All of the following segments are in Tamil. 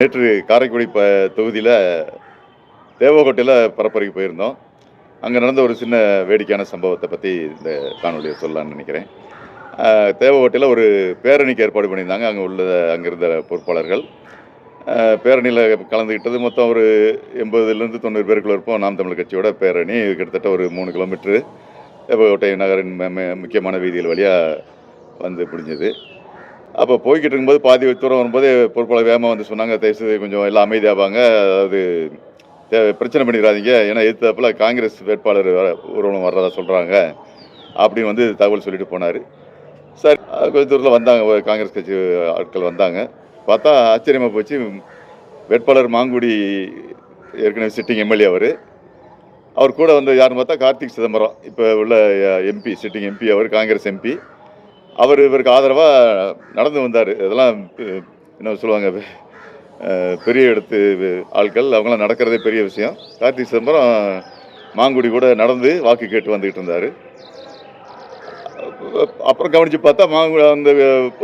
நேற்று காரைக்குடி தொகுதியில் தேவகோட்டையில் பரப்புரைக்கு போயிருந்தோம். அங்கே நடந்த ஒரு சின்ன வேடிக்கையான சம்பவத்தை பற்றி இந்த காணொலியை சொல்லலாம்னு நினைக்கிறேன். தேவகோட்டையில் ஒரு பேரணிக்கு ஏற்பாடு பண்ணியிருந்தாங்க. அங்கே இருந்த பொறுப்பாளர்கள் பேரணியில் கலந்துக்கிட்டது. மொத்தம் ஒரு 80லேருந்து 90 பேருக்குள்ள இருப்போம். நாம் தமிழர் கட்சியோட பேரணி கிட்டத்தட்ட ஒரு 3 கிலோமீட்டரு தேவகோட்டை நகரின் முக்கியமான வீதிகள் வழியாக வந்து முடிஞ்சது. அப்போ போய்கிட்டு இருக்கும்போது பாதி தூரம் வரும்போது பொறுப்பாளர் வேகமாக வந்து சொன்னாங்க, தயவுசெய்து கொஞ்சம் எல்லாம் அமைதியாவாங்க, அதாவது பிரச்சனை பண்ணிடாதீங்க, ஏன்னா எதிர்த்தாப்புல காங்கிரஸ் வேட்பாளர் ஊர்வலம் வர்றதா சொல்கிறாங்க அப்படின்னு வந்து தகவல் சொல்லிட்டு போனார். சரி, கொஞ்சம் தூரத்தில் வந்தாங்க, காங்கிரஸ் கட்சி ஆட்கள் வந்தாங்க. பார்த்தா ஆச்சரியமாக போச்சு. வேட்பாளர் மாங்குடி ஏற்கனவே சிட்டிங் எம்எல்ஏ அவர் கூட வந்து யாருன்னு பார்த்தா கார்த்திக் சிதம்பரம், இப்போ உள்ள எம்பி, சிட்டிங் எம்பி, அவர் காங்கிரஸ் எம்பி. இவருக்கு ஆதரவாக நடந்து வந்தார். இதெல்லாம் என்ன சொல்லுவாங்க, பெரிய இடத்து ஆட்கள், அவங்களாம் நடக்கிறதே பெரிய விஷயம். கார்த்திக் சிதம்பரம் மாங்குடி கூட நடந்து வாக்கு கேட்டு வந்துக்கிட்டு இருந்தார். அப்புறம் கவனித்து பார்த்தா அந்த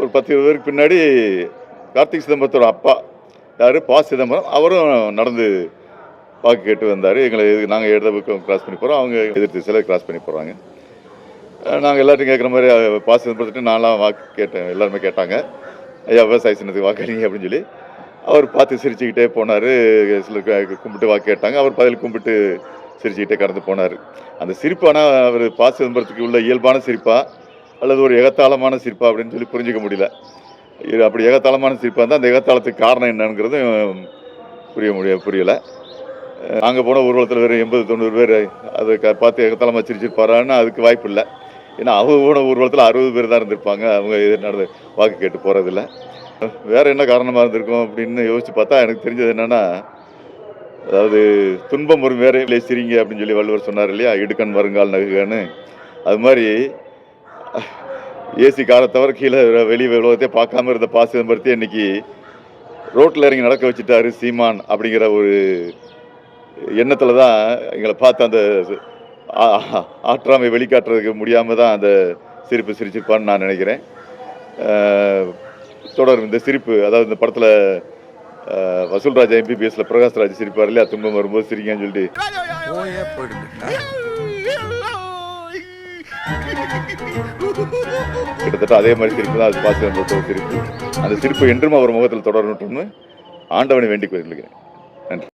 ஒரு 10-20 பேருக்கு பின்னாடி கார்த்திக் சிதம்பரத்தோட அப்பா யார், பா சிதம்பரம், அவரும் நடந்து வாக்கு கேட்டு வந்தார். நாங்கள் இடது பக்கம் கிராஸ் பண்ணி போகிறோம், அவங்க எதிர்த்து சிலர் கிராஸ் பண்ணி போகிறாங்க. நாங்கள் எல்லாத்தையும் கேட்குற மாதிரி பாஸ் சிதம்பரத்துட்டு நான்லாம் வாக்கு கேட்டேன். எல்லாருமே கேட்டாங்க, ஐயா விவசாய சின்னத்துக்கு வாக்களிங்க அப்படின்னு சொல்லி. அவர் பார்த்து சிரிச்சுக்கிட்டே போனார். சிலர் கும்பிட்டு வாக்கு கேட்டாங்க. அவர் பதில் கும்பிட்டு சிரிச்சுக்கிட்டே கடந்து போனார். அந்த சிரிப்பு ஆனால் அவர் பாஸ் சிதம்பரத்துக்கு உள்ள இயல்பான சிரிப்பா அல்லது ஒரு எகத்தாளமான சிரிப்பா அப்படின்னு சொல்லி புரிஞ்சிக்க முடியல. அப்படி எகத்தாளமான சிரிப்பாக இருந்தால் அந்த எகத்தாளத்துக்கு காரணம் என்னங்கிறதும் புரியலை. நாங்கள் போன ஊர்வலத்தில் வேறு 80-90 பேர் அதை பார்த்து எகத்தாளமாக சிரிச்சிருப்பாரான்னு அதுக்கு வாய்ப்பு இல்லை. ஏன்னா அவங்க போன ஊர்வலத்தில் 60 பேர் தான் இருந்திருப்பாங்க. அவங்க நடந்து வாக்கு கேட்டு போகிறதில்ல. வேறு என்ன காரணமாக இருந்திருக்கும் அப்படின்னு யோசித்து பார்த்தா எனக்கு தெரிஞ்சது என்னென்னா, அதாவது துன்பம் ஒரு வேறையிலே சிரிங்க அப்படின்னு சொல்லி வள்ளுவர் சொன்னார் இல்லையா, இடுக்கண் வருங்கால் நகுகன்னு. அது மாதிரி ஏசி காரை தவிர கீழே வெளியே உலகத்தையே பார்க்காம இருந்த பா சிதம்பரத்தை இன்னைக்கு ரோட்டில் இறங்கி நடக்க வச்சுட்டாரு சீமான் அப்படிங்கிற ஒரு எண்ணத்தில் தான் எங்களை பார்த்து அந்த ஆற்றாமை வெளிக்காட்டுறதுக்கு முடியாமல் தான் அந்த சிரிப்பு சிரிச்சிருப்பான்னு நான் நினைக்கிறேன். தொடரும் இந்த சிரிப்பு, அதாவது இந்த படத்தில் வசூல்ராஜா MBBSல பிரகாஷ்ராஜ் சிரிப்பார் இல்லையா, துன்பம் வரும்போது சிரிங்கன்னு சொல்லிட்டு, கிட்டத்தட்ட அதே மாதிரி சிரிப்பு தான் அது பாசிட்டிவ் சிரிப்பு. அந்த சிரிப்பு என்றும் அவர் முகத்தில் தொடரணும்னு ஆண்டவனை வேண்டிக் கொள்கிறேன். நன்றி.